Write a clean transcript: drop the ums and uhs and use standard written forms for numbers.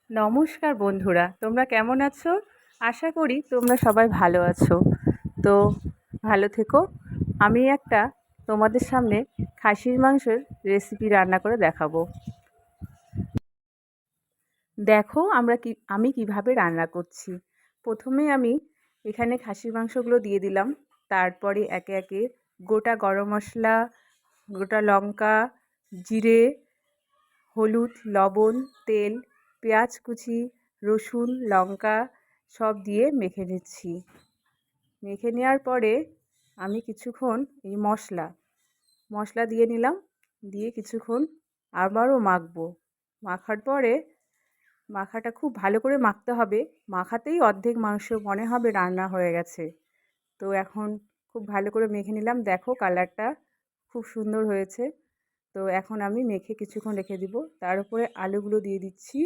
নমস্কার বন্ধুরা, তোমরা কেমন আছো? আশা করি তোমরা সবাই ভালো আছো। তো ভালো থেকো। আমি একটা তোমাদের সামনে খাসির মাংসের রেসিপি রান্না করে দেখাবো। দেখো আমি কিভাবে রান্না করছি। প্রথমে আমি এখানে খাসির মাংসগুলো দিয়ে দিলাম। তারপরে একে একে গোটা গরম মশলা, গোটা লঙ্কা, জিরে, হলুদ, লবণ, তেল, পেঁয়াজ কুচি, রসুন, লঙ্কা সব দিয়ে মেখে নিচ্ছি। মেখে নেওয়ার পরে আমি কিছুক্ষণ এই মশলা দিয়ে নিলাম। দিয়ে কিছুক্ষণ আবারও মাখবো। মাখার পরে মাখাটা খুব ভালো করে মাখতে হবে। মাখাতেই অর্ধেক মাংস মনে হবে রান্না হয়ে গেছে। তো এখন খুব ভালো করে মেখে নিলাম। দেখো কালারটা খুব সুন্দর হয়েছে। তো এখন আমি মেখে কিছুক্ষণ রেখে দিব। তার উপরে আলুগুলো দিয়ে দিচ্ছি।